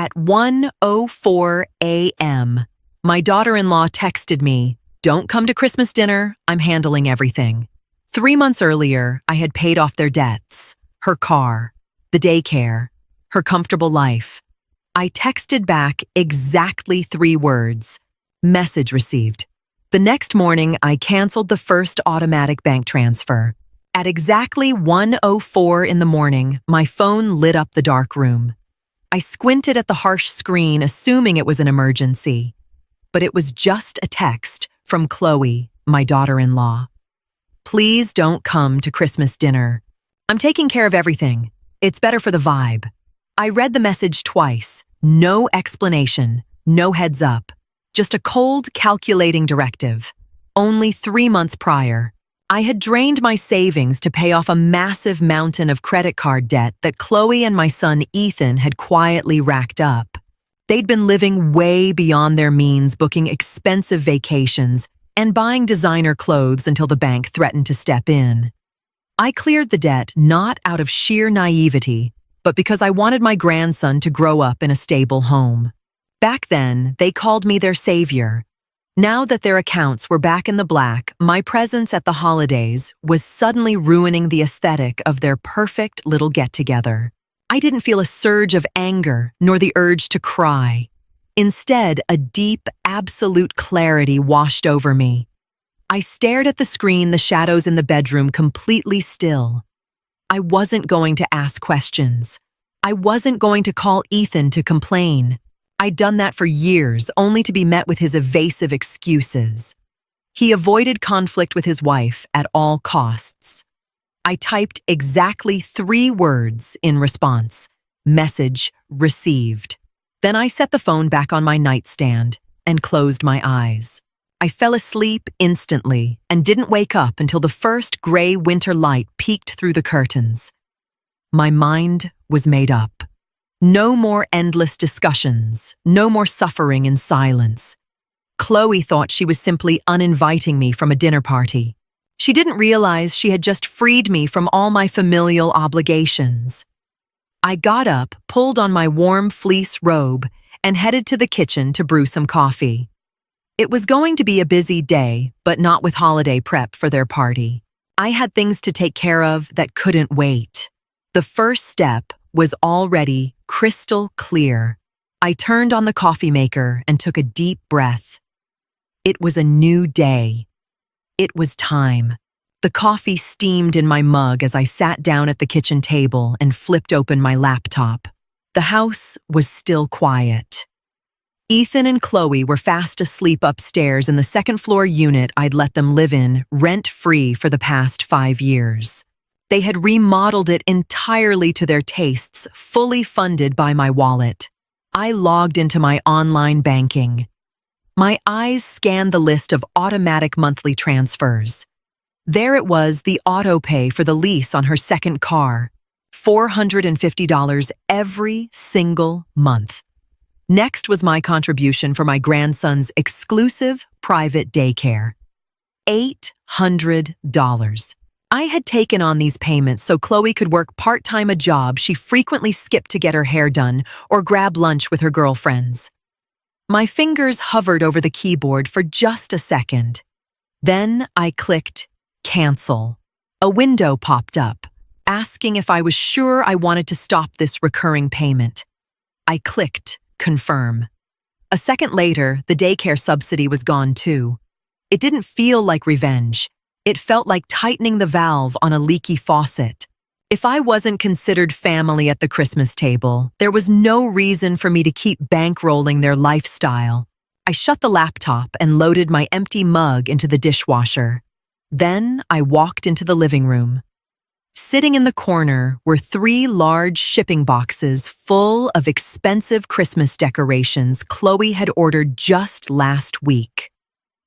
At 1:04 a.m., my daughter-in-law texted me, "Don't come to Christmas dinner, I'm handling everything." 3 months earlier, I had paid off their debts, her car, the daycare, her comfortable life. I texted back exactly 3 words, "Message received." The next morning, I canceled the first automatic bank transfer. At exactly 1:04 in the morning, my phone lit up the dark room. I squinted at the harsh screen, assuming it was an emergency. But it was just a text from Chloe, my daughter-in-law. "Please don't come to Christmas dinner. I'm taking care of everything. It's better for the vibe." I read the message twice. No explanation, no heads up. Just a cold, calculating directive. Only 3 months prior, I had drained my savings to pay off a massive mountain of credit card debt that Chloe and my son Ethan had quietly racked up. They'd been living way beyond their means, booking expensive vacations and buying designer clothes until the bank threatened to step in. I cleared the debt not out of sheer naivety, but because I wanted my grandson to grow up in a stable home. Back then, they called me their savior. Now that their accounts were back in the black, my presence at the holidays was suddenly ruining the aesthetic of their perfect little get-together. I didn't feel a surge of anger nor the urge to cry. Instead, a deep, absolute clarity washed over me. I stared at the screen, the shadows in the bedroom completely still. I wasn't going to ask questions. I wasn't going to call Ethan to complain. I'd done that for years, only to be met with his evasive excuses. He avoided conflict with his wife at all costs. I typed exactly 3 words in response, "Message received." Then I set the phone back on my nightstand and closed my eyes. I fell asleep instantly and didn't wake up until the first gray winter light peeked through the curtains. My mind was made up. No more endless discussions, no more suffering in silence. Chloe thought she was simply uninviting me from a dinner party. She didn't realize she had just freed me from all my familial obligations. I got up, pulled on my warm fleece robe, and headed to the kitchen to brew some coffee. It was going to be a busy day, but not with holiday prep for their party. I had things to take care of that couldn't wait. The first step was already crystal clear. I turned on the coffee maker and took a deep breath. It was a new day. It was time. The coffee steamed in my mug as I sat down at the kitchen table and flipped open my laptop. The house was still quiet. Ethan and Chloe were fast asleep upstairs in the second-floor unit I'd let them live in, rent-free for the past 5 years. They had remodeled it entirely to their tastes, fully funded by my wallet. I logged into my online banking. My eyes scanned the list of automatic monthly transfers. There it was, the auto pay for the lease on her second car, $450 every single month. Next was my contribution for my grandson's exclusive private daycare, $800. I had taken on these payments so Chloe could work part-time, a job she frequently skipped to get her hair done or grab lunch with her girlfriends. My fingers hovered over the keyboard for just a second. Then I clicked cancel. A window popped up, asking if I was sure I wanted to stop this recurring payment. I clicked confirm. A second later, the daycare subsidy was gone too. It didn't feel like revenge. It felt like tightening the valve on a leaky faucet. If I wasn't considered family at the Christmas table, there was no reason for me to keep bankrolling their lifestyle. I shut the laptop and loaded my empty mug into the dishwasher. Then I walked into the living room. Sitting in the corner were 3 large shipping boxes full of expensive Christmas decorations Chloe had ordered just last week.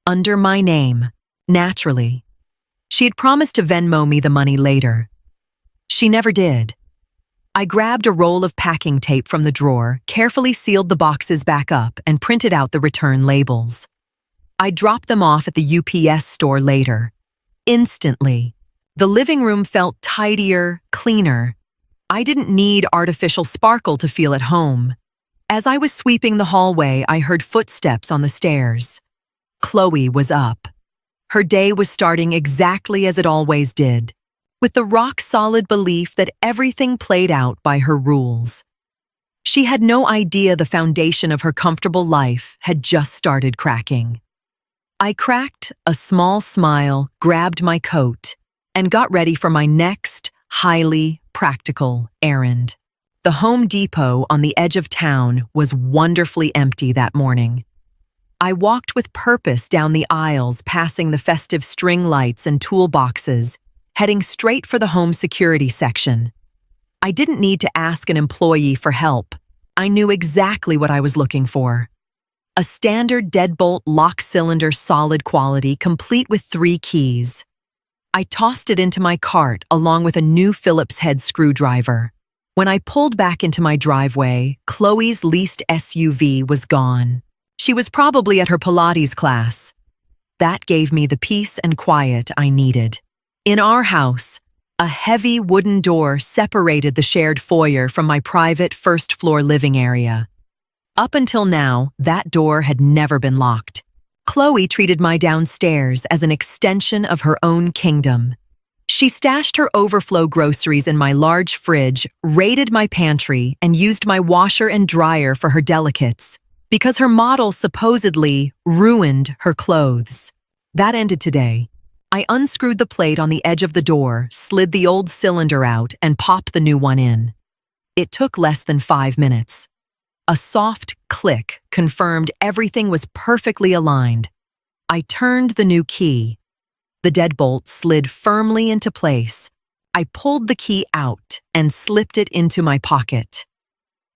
Under my name, naturally. She had promised to Venmo me the money later. She never did. I grabbed a roll of packing tape from the drawer, carefully sealed the boxes back up, and printed out the return labels. I dropped them off at the UPS store later. Instantly, the living room felt tidier, cleaner. I didn't need artificial sparkle to feel at home. As I was sweeping the hallway, I heard footsteps on the stairs. Chloe was up. Her day was starting exactly as it always did, with the rock-solid belief that everything played out by her rules. She had no idea the foundation of her comfortable life had just started cracking. I cracked a small smile, grabbed my coat, and got ready for my next, highly practical errand. The Home Depot on the edge of town was wonderfully empty that morning. I walked with purpose down the aisles, passing the festive string lights and toolboxes, heading straight for the home security section. I didn't need to ask an employee for help. I knew exactly what I was looking for. A standard deadbolt lock cylinder, solid quality, complete with 3 keys. I tossed it into my cart along with a new Phillips head screwdriver. When I pulled back into my driveway, Chloe's leased SUV was gone. She was probably at her Pilates class. That gave me the peace and quiet I needed. In our house, a heavy wooden door separated the shared foyer from my private first-floor living area. Up until now, that door had never been locked. Chloe treated my downstairs as an extension of her own kingdom. She stashed her overflow groceries in my large fridge, raided my pantry, and used my washer and dryer for her delicates, because her model supposedly ruined her clothes. That ended today. I unscrewed the plate on the edge of the door, slid the old cylinder out, and popped the new one in. It took less than 5 minutes. A soft click confirmed everything was perfectly aligned. I turned the new key. The deadbolt slid firmly into place. I pulled the key out and slipped it into my pocket.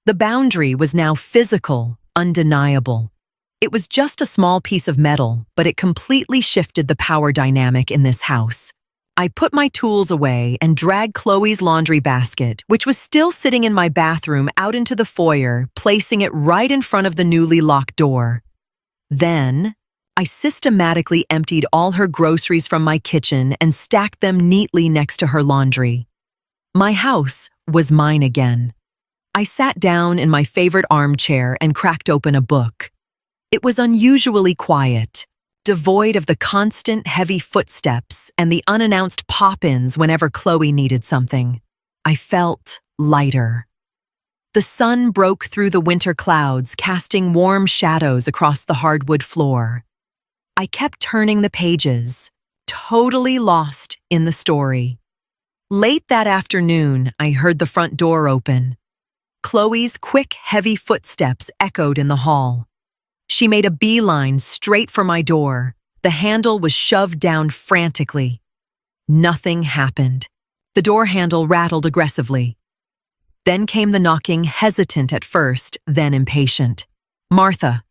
The boundary was now physical, undeniable. It was just a small piece of metal, but it completely shifted the power dynamic in this house. I put my tools away and dragged Chloe's laundry basket, which was still sitting in my bathroom, out into the foyer, placing it right in front of the newly locked door. Then, I systematically emptied all her groceries from my kitchen and stacked them neatly next to her laundry. My house was mine again. I sat down in my favorite armchair and cracked open a book. It was unusually quiet, devoid of the constant heavy footsteps and the unannounced pop-ins whenever Chloe needed something. I felt lighter. The sun broke through the winter clouds, casting warm shadows across the hardwood floor. I kept turning the pages, totally lost in the story. Late that afternoon, I heard the front door open. Chloe's quick, heavy footsteps echoed in the hall. She made a beeline straight for my door. The handle was shoved down frantically. Nothing happened. The door handle rattled aggressively. Then came the knocking, hesitant at first, then impatient. "Martha."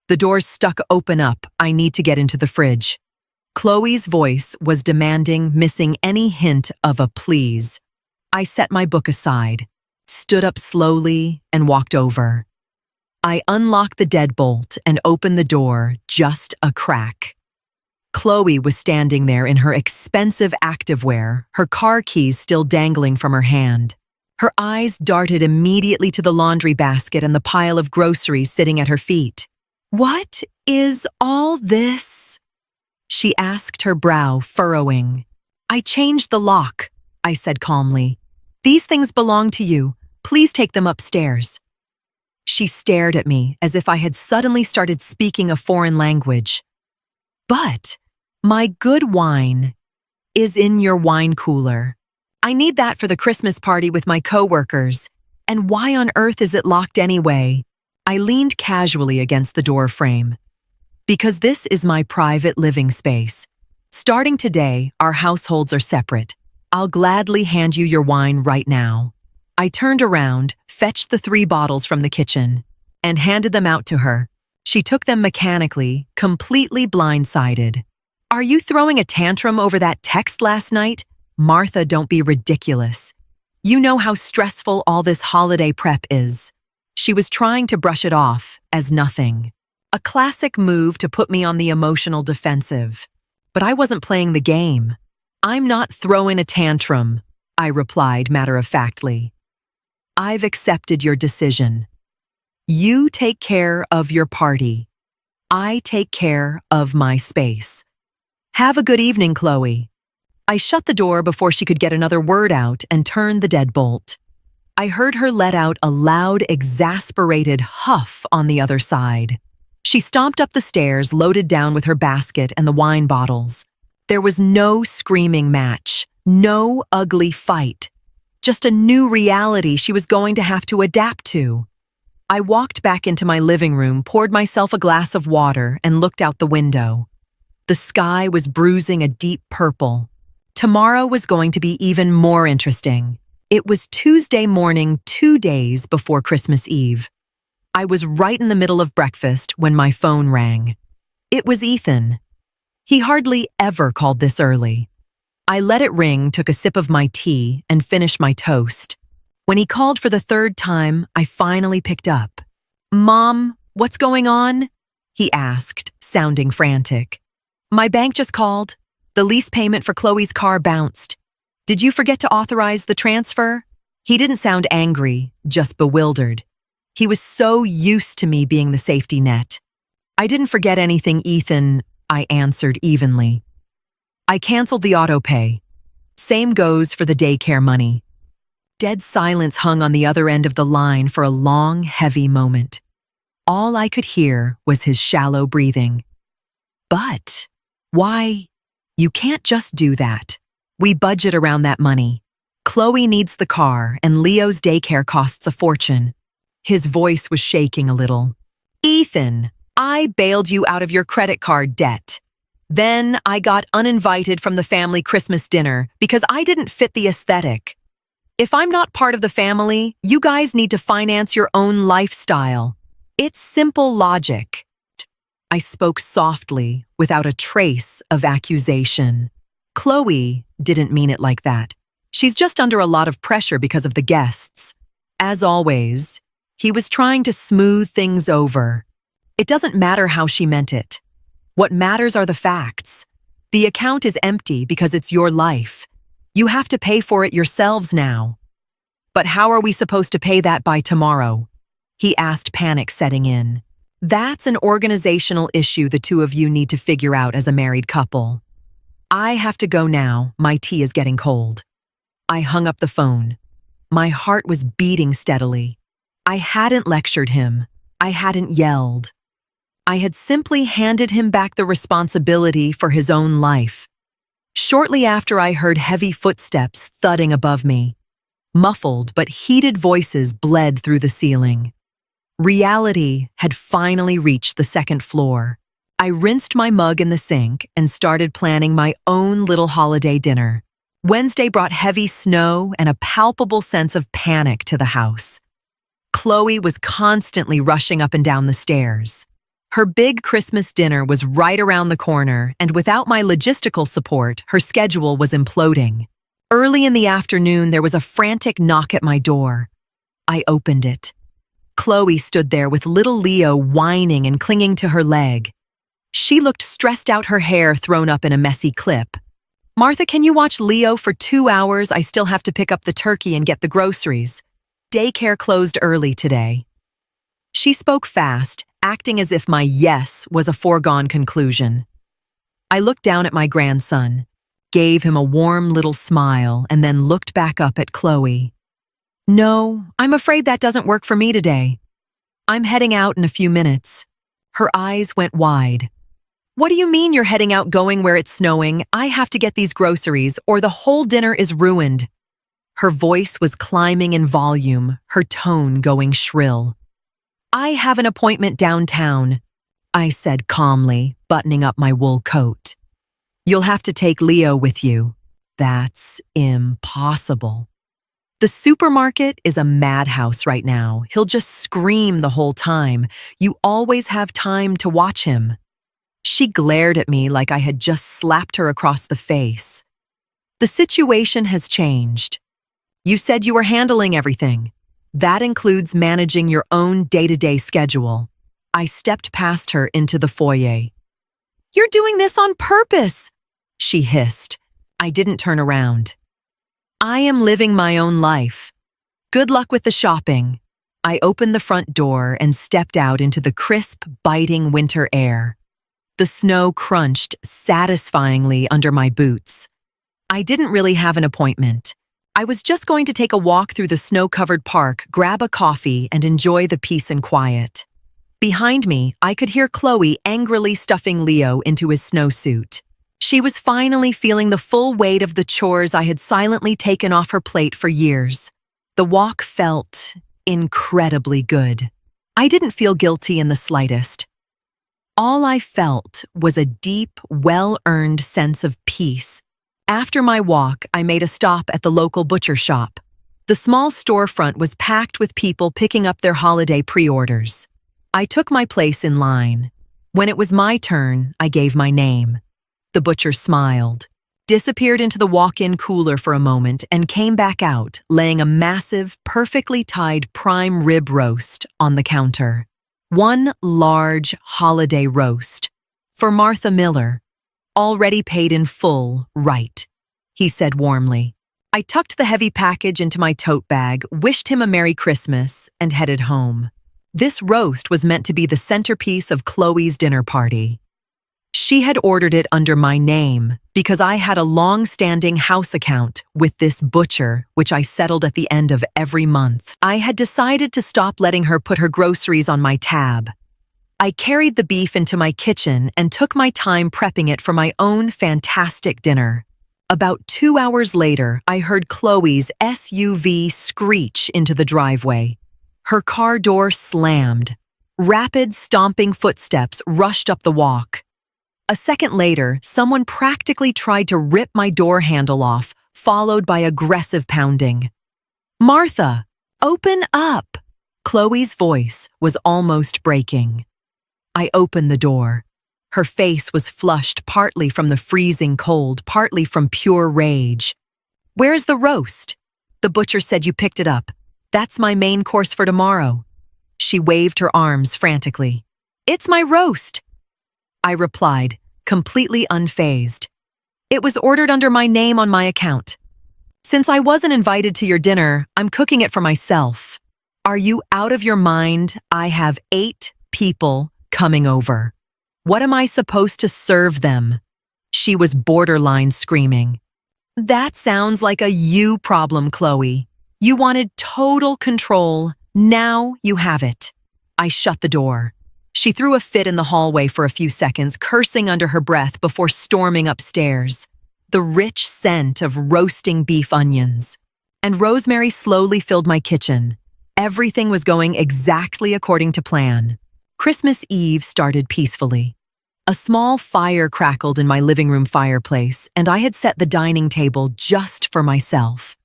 "The door's stuck open up. I need to get into the fridge." Chloe's voice was demanding, missing any hint of a please. I set my book aside, stood up slowly, and walked over. I unlocked the deadbolt and opened the door just a crack. Chloe was standing there in her expensive activewear, her car keys still dangling from her hand. Her eyes darted immediately to the laundry basket and the pile of groceries sitting at her feet. "What is all this?" she asked, her brow furrowing. "I changed the lock," I said calmly. "These things belong to you. Please take them upstairs." She stared at me as if I had suddenly started speaking a foreign language. "But my good wine is in your wine cooler. I need that for the Christmas party with my coworkers. And why on earth is it locked anyway?" I leaned casually against the door frame. "Because this is my private living space. Starting today, our households are separate. I'll gladly hand you your wine right now." I turned around, fetched the 3 bottles from the kitchen, and handed them out to her. She took them mechanically, completely blindsided. "Are you throwing a tantrum over that text last night? Martha, don't be ridiculous. You know how stressful all this holiday prep is." She was trying to brush it off as nothing. A classic move to put me on the emotional defensive. But I wasn't playing the game. "I'm not throwing a tantrum," I replied matter-of-factly. "I've accepted your decision. You take care of your party. I take care of my space. Have a good evening, Chloe. I shut the door before she could get another word out and turned the deadbolt. I heard her let out a loud, exasperated huff on the other side. She stomped up the stairs, loaded down with her basket and the wine bottles. There was no screaming match, no ugly fight, just a new reality she was going to have to adapt to. I walked back into my living room, poured myself a glass of water, and looked out the window. The sky was bruising a deep purple. Tomorrow was going to be even more interesting. It was Tuesday morning, 2 days before Christmas Eve. I was right in the middle of breakfast when my phone rang. It was Ethan. He hardly ever called this early. I let it ring, took a sip of my tea, and finished my toast. When he called for the third time, I finally picked up. "Mom, what's going on?" he asked, sounding frantic. "My bank just called. The lease payment for Chloe's car bounced. Did you forget to authorize the transfer?" He didn't sound angry, just bewildered. He was so used to me being the safety net. "I didn't forget anything, Ethan," I answered evenly. "I canceled the auto pay. Same goes for the daycare money." Dead silence hung on the other end of the line for a long, heavy moment. All I could hear was his shallow breathing. "But why? You can't just do that. We budget around that money. Chloe needs the car, and Leo's daycare costs a fortune." His voice was shaking a little. "Ethan, I bailed you out of your credit card debt. Then I got uninvited from the family Christmas dinner because I didn't fit the aesthetic. If I'm not part of the family, you guys need to finance your own lifestyle. It's simple logic." I spoke softly, without a trace of accusation. "Chloe didn't mean it like that. She's just under a lot of pressure because of the guests." As always, he was trying to smooth things over. "It doesn't matter how she meant it. What matters are the facts. The account is empty because it's your life. You have to pay for it yourselves now." "But how are we supposed to pay that by tomorrow?" he asked, panic setting in. "That's an organizational issue the two of you need to figure out as a married couple. I have to go now. My tea is getting cold." I hung up the phone. My heart was beating steadily. I hadn't lectured him. I hadn't yelled. I had simply handed him back the responsibility for his own life. Shortly after, I heard heavy footsteps thudding above me. Muffled but heated voices bled through the ceiling. Reality had finally reached the second floor. I rinsed my mug in the sink and started planning my own little holiday dinner. Wednesday brought heavy snow and a palpable sense of panic to the house. Chloe was constantly rushing up and down the stairs. Her big Christmas dinner was right around the corner, and without my logistical support, her schedule was imploding. Early in the afternoon, there was a frantic knock at my door. I opened it. Chloe stood there with little Leo whining and clinging to her leg. She looked stressed out, her hair thrown up in a messy clip. "Martha, can you watch Leo for 2 hours? I still have to pick up the turkey and get the groceries. Daycare closed early today." She spoke fast, acting as if my yes was a foregone conclusion. I looked down at my grandson, gave him a warm little smile, and then looked back up at Chloe. "No, I'm afraid that doesn't work for me today. I'm heading out in a few minutes." Her eyes went wide. "What do you mean you're heading out, going where it's snowing? I have to get these groceries or the whole dinner is ruined." Her voice was climbing in volume, her tone going shrill. "I have an appointment downtown," I said calmly, buttoning up my wool coat. "You'll have to take Leo with you." "That's impossible." "The supermarket is a madhouse right now. He'll just scream the whole time. You always have time to watch him." She glared at me like I had just slapped her across the face. "The situation has changed. You said you were handling everything. That includes managing your own day-to-day schedule." I stepped past her into the foyer. "You're doing this on purpose," she hissed. I didn't turn around. "I am living my own life. Good luck with the shopping." I opened the front door and stepped out into the crisp, biting winter air. The snow crunched satisfyingly under my boots. I didn't really have an appointment. I was just going to take a walk through the snow-covered park, grab a coffee, and enjoy the peace and quiet. Behind me, I could hear Chloe angrily stuffing Leo into his snowsuit. She was finally feeling the full weight of the chores I had silently taken off her plate for years. The walk felt incredibly good. I didn't feel guilty in the slightest. All I felt was a deep, well-earned sense of peace. After my walk, I made a stop at the local butcher shop. The small storefront was packed with people picking up their holiday pre-orders. I took my place in line. When it was my turn, I gave my name. The butcher smiled, disappeared into the walk-in cooler for a moment, and came back out, laying a massive, perfectly tied prime rib roast on the counter. One large holiday roast. For Martha Miller. Already paid in full, right, he said warmly. I tucked the heavy package into my tote bag, wished him a Merry Christmas, and headed home. This roast was meant to be the centerpiece of Chloe's dinner party. She had ordered it under my name because I had a long-standing house account with this butcher, which I settled at the end of every month. I had decided to stop letting her put her groceries on my tab. I carried the beef into my kitchen and took my time prepping it for my own fantastic dinner. About 2 hours later, I heard Chloe's SUV screech into the driveway. Her car door slammed. Rapid, stomping footsteps rushed up the walk. A second later, someone practically tried to rip my door handle off, followed by aggressive pounding. "Martha, open up!" Chloe's voice was almost breaking. I opened the door. Her face was flushed partly from the freezing cold, partly from pure rage. "Where's the roast? The butcher said you picked it up. That's my main course for tomorrow." She waved her arms frantically. "It's my roast," I replied, completely unfazed. "It was ordered under my name on my account. Since I wasn't invited to your dinner, I'm cooking it for myself." "Are you out of your mind? I have 8 people coming over. What am I supposed to serve them?" She was borderline screaming. "That sounds like a you problem, Chloe. You wanted total control. Now you have it." I shut the door. She threw a fit in the hallway for a few seconds, cursing under her breath before storming upstairs. The rich scent of roasting beef onions and rosemary slowly filled my kitchen. Everything was going exactly according to plan. Christmas Eve started peacefully. A small fire crackled in my living room fireplace, and I had set the dining table just for myself.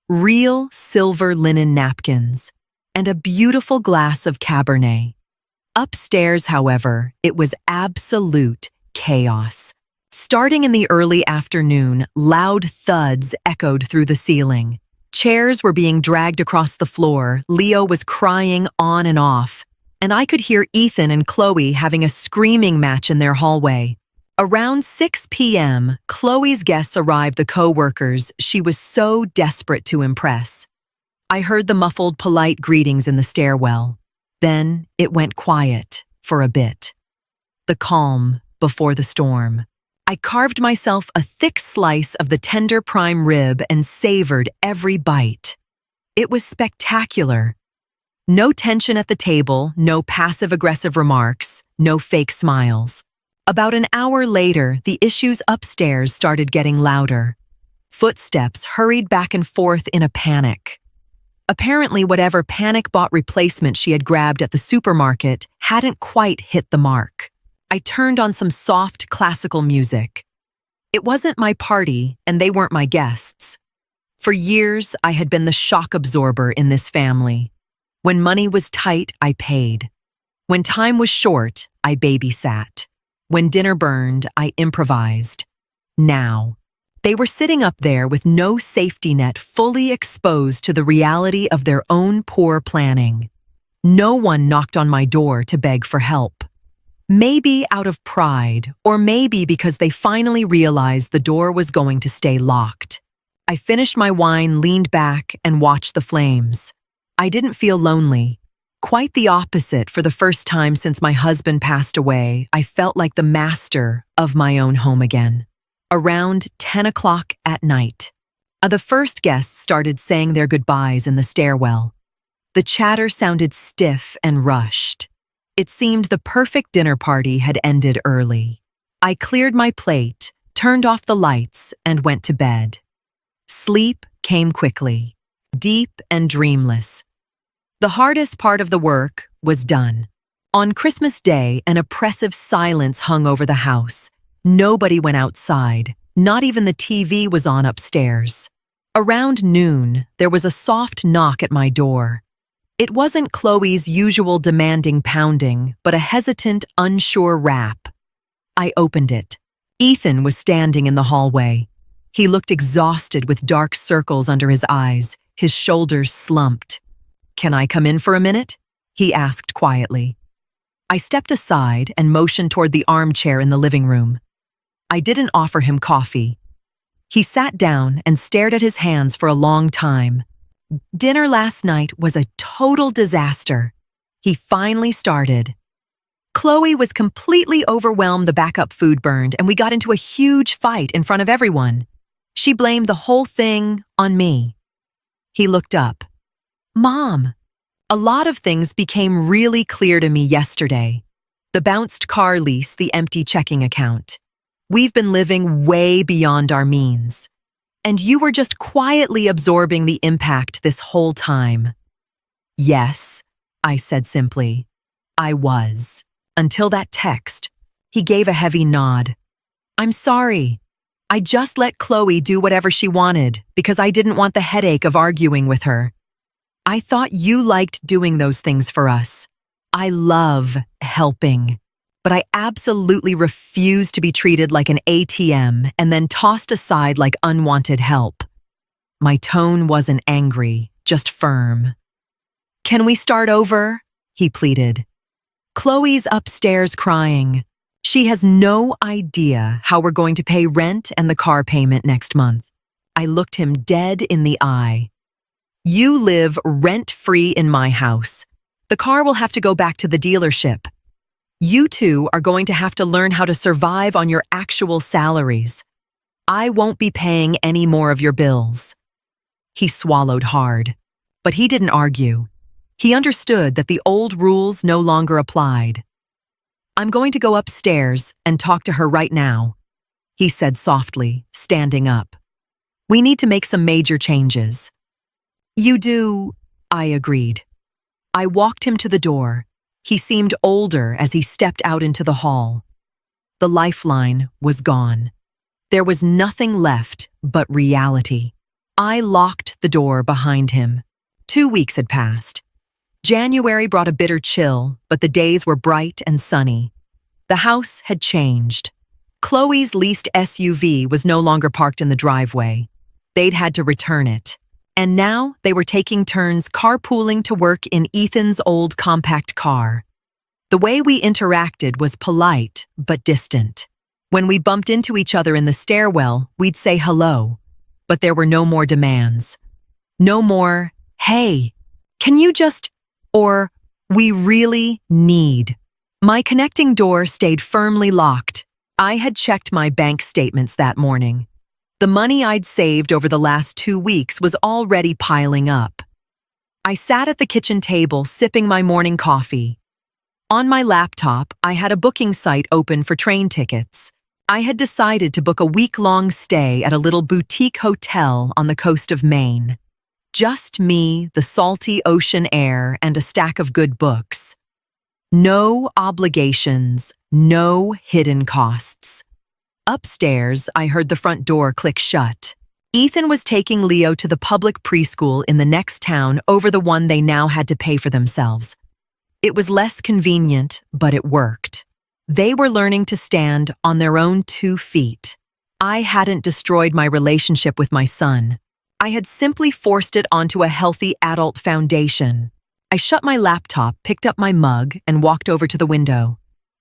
Real silver linen napkins and a beautiful glass of Cabernet. Upstairs, however, it was absolute chaos. Starting in the early afternoon, loud thuds echoed through the ceiling. Chairs were being dragged across the floor, Leo was crying on and off, and I could hear Ethan and Chloe having a screaming match in their hallway. Around 6 p.m., Chloe's guests arrived, the co-workers she was so desperate to impress. I heard the muffled, polite greetings in the stairwell. Then it went quiet for a bit. The calm before the storm. I carved myself a thick slice of the tender prime rib and savored every bite. It was spectacular. No tension at the table, no passive-aggressive remarks, no fake smiles. About an hour later, the issues upstairs started getting louder. Footsteps hurried back and forth in a panic. Apparently, whatever panic-bought replacement she had grabbed at the supermarket hadn't quite hit the mark. I turned on some soft, classical music. It wasn't my party, and they weren't my guests. For years, I had been the shock absorber in this family. When money was tight, I paid. When time was short, I babysat. When dinner burned, I improvised. Now, they were sitting up there with no safety net, fully exposed to the reality of their own poor planning. No one knocked on my door to beg for help. Maybe out of pride, or maybe because they finally realized the door was going to stay locked. I finished my wine, leaned back, and watched the flames. I didn't feel lonely. Quite the opposite. For the first time since my husband passed away, I felt like the master of my own home again. Around 10 o'clock at night, the first guests started saying their goodbyes in the stairwell. The chatter sounded stiff and rushed. It seemed the perfect dinner party had ended early. I cleared my plate, turned off the lights, and went to bed. Sleep came quickly, deep and dreamless. The hardest part of the work was done. On Christmas Day, an oppressive silence hung over the house. Nobody went outside. Not even the TV was on upstairs. Around noon, there was a soft knock at my door. It wasn't Chloe's usual demanding pounding, but a hesitant, unsure rap. I opened it. Ethan was standing in the hallway. He looked exhausted with dark circles under his eyes, his shoulders slumped. "Can I come in for a minute?" he asked quietly. I stepped aside and motioned toward the armchair in the living room. I didn't offer him coffee. He sat down and stared at his hands for a long time. "Dinner last night was a total disaster," he finally started. "Chloe was completely overwhelmed. The backup food burned, and we got into a huge fight in front of everyone. She blamed the whole thing on me." He looked up. "Mom, a lot of things became really clear to me yesterday. The bounced car lease, the empty checking account. We've been living way beyond our means. And you were just quietly absorbing the impact this whole time." "Yes," I said simply. "I was. Until that text." He gave a heavy nod. "I'm sorry. I just let Chloe do whatever she wanted because I didn't want the headache of arguing with her. I thought you liked doing those things for us. I love helping. But I absolutely refuse to be treated like an ATM and then tossed aside like unwanted help." My tone wasn't angry, just firm. "Can we start over?" he pleaded. "Chloe's upstairs crying. She has no idea how we're going to pay rent and the car payment next month." I looked him dead in the eye. "You live rent-free in my house. The car will have to go back to the dealership. You two are going to have to learn how to survive on your actual salaries. I won't be paying any more of your bills." He swallowed hard, but he didn't argue. He understood that the old rules no longer applied. "I'm going to go upstairs and talk to her right now," he said softly, standing up. "We need to make some major changes." "You do," I agreed. I walked him to the door. He seemed older as he stepped out into the hall. The lifeline was gone. There was nothing left but reality. I locked the door behind him. 2 weeks had passed. January brought a bitter chill, but the days were bright and sunny. The house had changed. Chloe's leased SUV was no longer parked in the driveway. They'd had to return it. And now they were taking turns carpooling to work in Ethan's old compact car. The way we interacted was polite but distant. When we bumped into each other in the stairwell, we'd say hello, but there were no more demands. No more, "Hey, can you just," or "We really need." My connecting door stayed firmly locked. I had checked my bank statements that morning. The money I'd saved over the last 2 weeks was already piling up. I sat at the kitchen table sipping my morning coffee. On my laptop, I had a booking site open for train tickets. I had decided to book a week-long stay at a little boutique hotel on the coast of Maine. Just me, the salty ocean air, and a stack of good books. No obligations, no hidden costs. Upstairs, I heard the front door click shut. Ethan was taking Leo to the public preschool in the next town over the one they now had to pay for themselves. It was less convenient, but it worked. They were learning to stand on their own 2 feet. I hadn't destroyed my relationship with my son. I had simply forced it onto a healthy adult foundation. I shut my laptop, picked up my mug, and walked over to the window.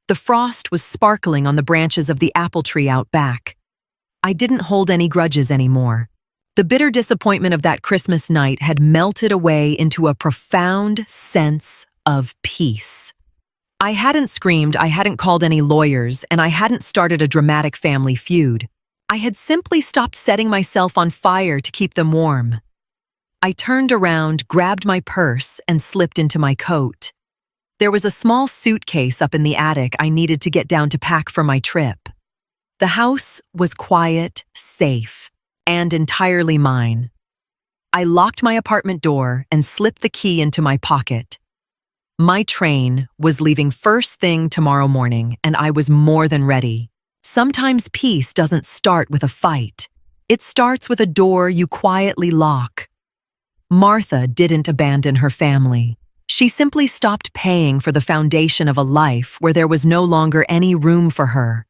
The frost was sparkling on the branches of the apple tree out back. I didn't hold any grudges anymore. The bitter disappointment of that Christmas night had melted away into a profound sense of peace. I hadn't screamed, I hadn't called any lawyers, and I hadn't started a dramatic family feud. I had simply stopped setting myself on fire to keep them warm. I turned around, grabbed my purse, and slipped into my coat. There was a small suitcase up in the attic I needed to get down to pack for my trip. The house was quiet, safe, and entirely mine. I locked my apartment door and slipped the key into my pocket. My train was leaving first thing tomorrow morning, and I was more than ready. Sometimes peace doesn't start with a fight. It starts with a door you quietly lock. Martha didn't abandon her family. She simply stopped paying for the foundation of a life where there was no longer any room for her.